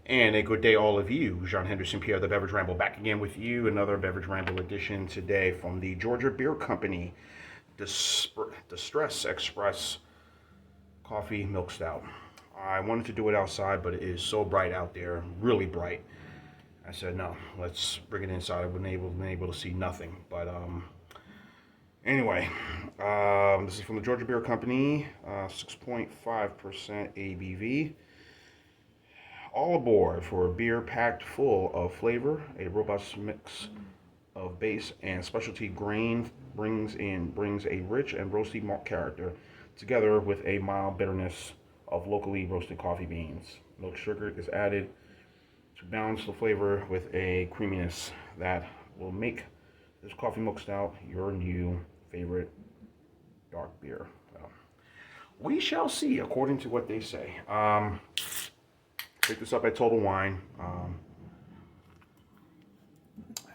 And a good day, all of you. John Henderson Pierre, the Beverage Ramble, back again with you. Another Beverage Ramble edition today from the Georgia Beer Company Distress Express Coffee Milk Stout. I wanted to do it outside, but it is so bright out there, really bright. I said, no, let's bring it inside. I wasn't able to see nothing. But anyway, this is from the Georgia Beer Company, 6.5% ABV. All aboard for a beer packed full of flavor. A robust mix of base and specialty grain brings a rich and roasty malt character, together with a mild bitterness of locally roasted coffee beans. Milk sugar is added to balance the flavor with a creaminess that will make this coffee milk stout your new favorite dark beer. We shall see, according to what they say. Picked this up at Total Wine. Had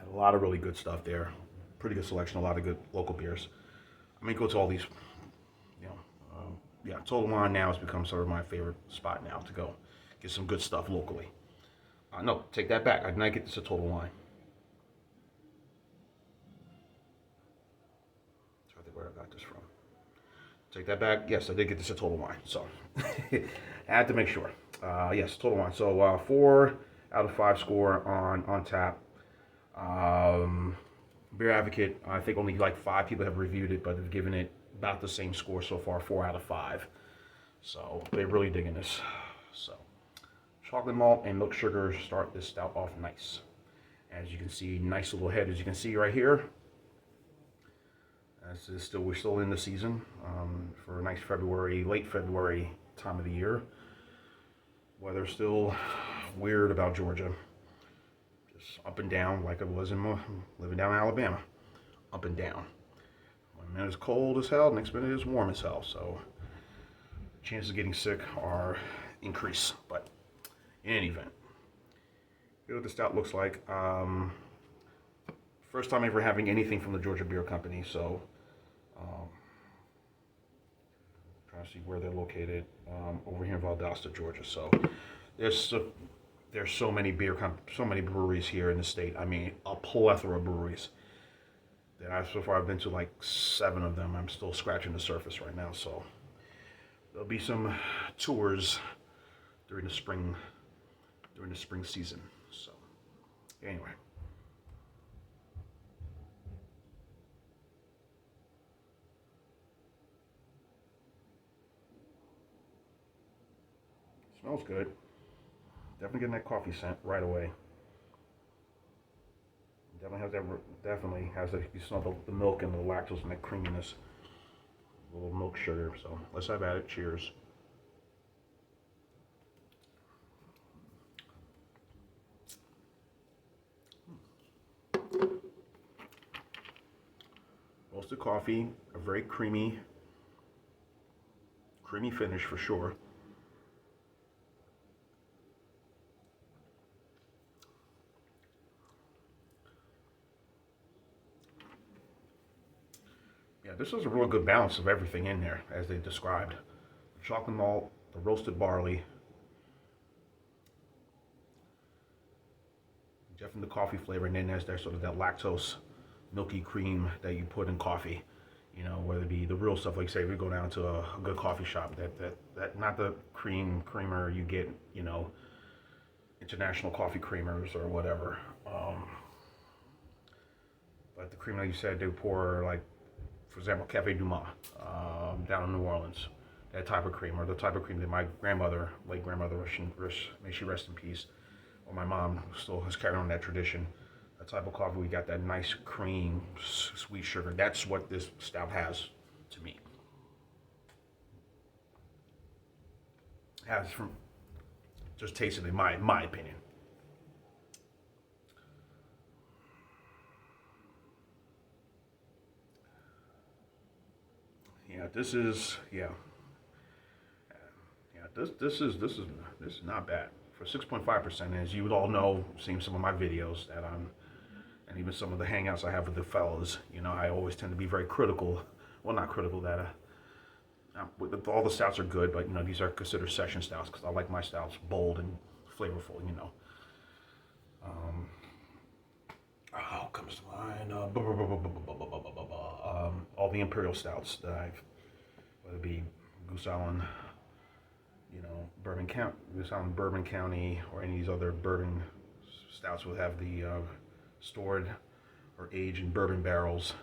a lot of really good stuff there. Pretty good selection, a lot of good local beers. I mean, go to all these, yeah, Total Wine now has become sort of my favorite spot now to go get some good stuff locally. No, take that back. I did not get this at Total Wine. I'm trying to think where I got this from. Take that back. Yes, I did get this at Total Wine. So, I had to make sure. Yes, Total Wine. So 4 out of 5 score on tap. Beer Advocate, I think only like 5 people have reviewed it, but they've given it about the same score so far, 4 out of 5. So they're really digging this. So chocolate malt and milk sugar start this stout off nice. As you can see, nice little head. As you can see right here. We're still in the season for a nice February, late February time of the year. Weather's still weird about Georgia. Just up and down like it was living down in Alabama. Up and down. One minute is cold as hell, next minute is warm as hell. So chances of getting sick are increased. But in any event, here's what the stout looks like. First time ever having anything from the Georgia Beer Company. So trying to see where they're located, over here in Valdosta, Georgia. So there's so many so many breweries here in the state. I mean, a plethora of breweries. So far I've been to like 7 of them. I'm still scratching the surface right now. So there'll be some tours during the spring season. So anyway. Smells good. Definitely getting that coffee scent right away. Definitely has that. You smell the milk and the lactose and that creaminess. A little milk sugar. So let's have at it. Cheers. Roasted coffee, a very creamy finish for sure. Yeah, this is a real good balance of everything in there, as they described. The chocolate malt, the roasted barley, definitely the coffee flavor, and then there's sort of that lactose, milky cream that you put in coffee. You know, whether it be the real stuff, like say we go down to a good coffee shop, that not the creamer you get, international coffee creamers or whatever. But the cream, like you said, they pour like, for example, Cafe Du Mont down in New Orleans. That type of cream, or the type of cream that my grandmother, late grandmother, may she rest in peace, or my mom still has carried on that tradition. That type of coffee, we got that nice cream, sweet sugar. That's what this stout has to me. Has from just tasting it, in my opinion. Yeah, this is not bad for 6.5%. As you would all know, seeing some of my videos and even some of the hangouts I have with the fellows, I always tend to be very critical. Well, not critical that all the stouts are good, but these are considered session stouts because I like my stouts bold and flavorful, you know. Oh, comes to mind. All the imperial stouts that I've, whether it be Goose Island, you know, Goose Island, Bourbon County, or any of these other bourbon stouts will have the stored or aged in bourbon barrels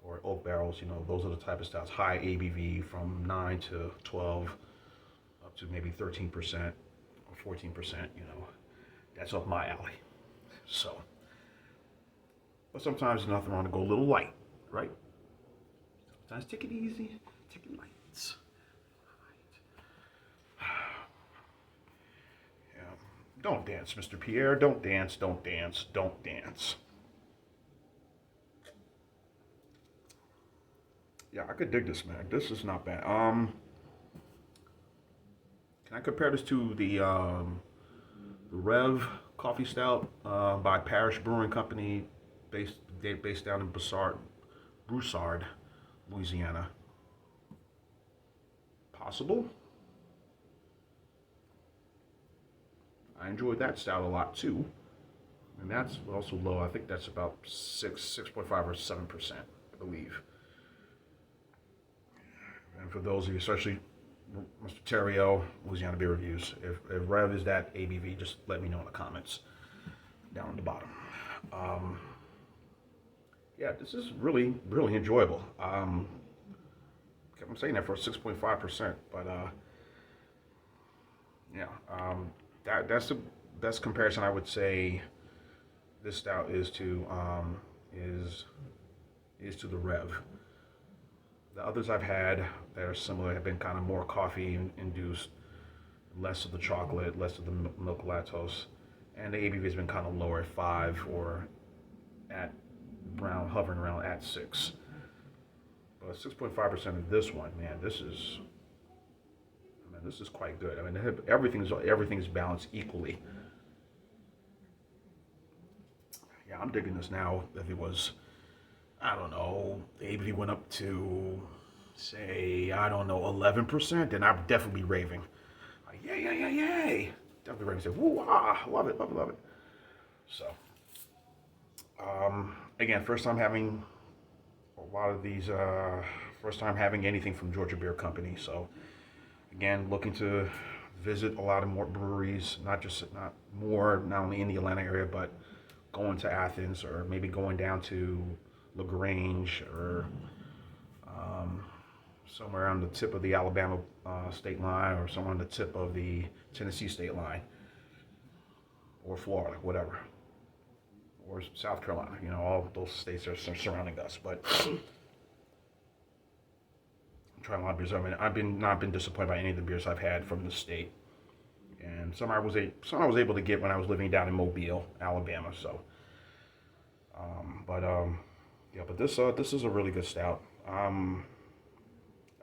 or oak barrels. You know, those are the type of stouts. High ABV from 9 to 12, up to maybe 13% or 14%. You know, that's up my alley. So, but sometimes there's nothing wrong to go a little light, right? Sometimes take it easy, take it light. Yeah. Don't dance, Mr. Pierre. Don't dance, don't dance, don't dance. Yeah, I could dig this, man. This is not bad. Can I compare this to the Rev Coffee Stout by Parish Brewing Company, based down in Broussard, Louisiana? Possible. I enjoyed that stout a lot too, and that's also low. I think that's about 6.5 or 7%, I believe. And for those of you, especially Mr. Terrio, Louisiana Beer Reviews, if Rev is that ABV, just let me know in the comments down at the bottom. Yeah, this is really, really enjoyable. I'm saying that for 6.5%, but yeah, that's the best comparison I would say this stout is to is to the Rev. The others I've had that are similar have been kind of more coffee induced, less of the chocolate, less of the milk lactose, and the ABV has been kind of lower at 5 or hovering around at 6. But 6.5% of this one, man, this is quite good. I mean, everything's balanced equally. Yeah, I'm digging this now. If it was, I don't know, the ABV went up to, say, I don't know, 11%, then I'd definitely be raving. Like, yay. Definitely raving. Say, woo, love it. So, again, first time having a lot of these, first time having anything from Georgia Beer Company. So, again, looking to visit a lot of more breweries, not only in the Atlanta area, but going to Athens or maybe going down to LaGrange or somewhere on the tip of the Alabama state line or somewhere on the tip of the Tennessee state line or Florida, whatever, or South Carolina. You know, all those states are surrounding us. But I'm trying a lot of beers. I mean, I've not been disappointed by any of the beers I've had from the state, and some I was able to get when I was living down in Mobile, Alabama. So, yeah, but this is a really good stout.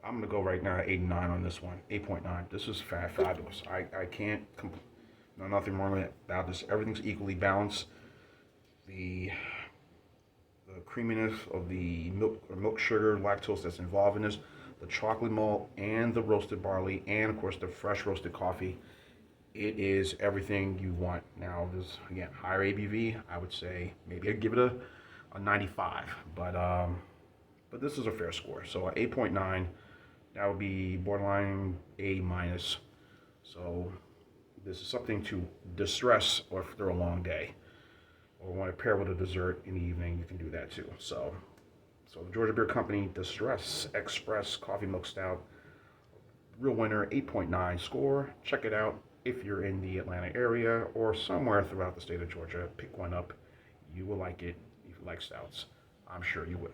I'm gonna go right now at 8.9 on this one. 8.9. This is fabulous. I can't. Nothing wrong about this. Everything's equally balanced. The creaminess of the milk sugar, lactose that's involved in this, the chocolate malt, and the roasted barley, and of course the fresh roasted coffee. It is everything you want. Now, this again higher ABV. I would say maybe I'd give it a 95, but this is a fair score. So 8.9. That would be borderline A minus. So this is something to distress or after a long day, or want to pair with a dessert in the evening. You can do that too. So the Georgia Beer Company Distress Express Coffee Milk Stout, real winner, 8.9 score. Check it out if you're in the Atlanta area or somewhere throughout the state of Georgia. Pick one up. You will like it. If you like stouts, I'm sure you will.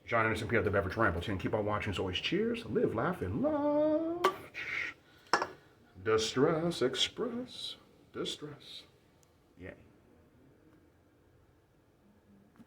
John Anderson, P. the Beverage Ramble. Keep on watching. As always, cheers. Live, laugh, and love. Distress Express. Distress. Yeah.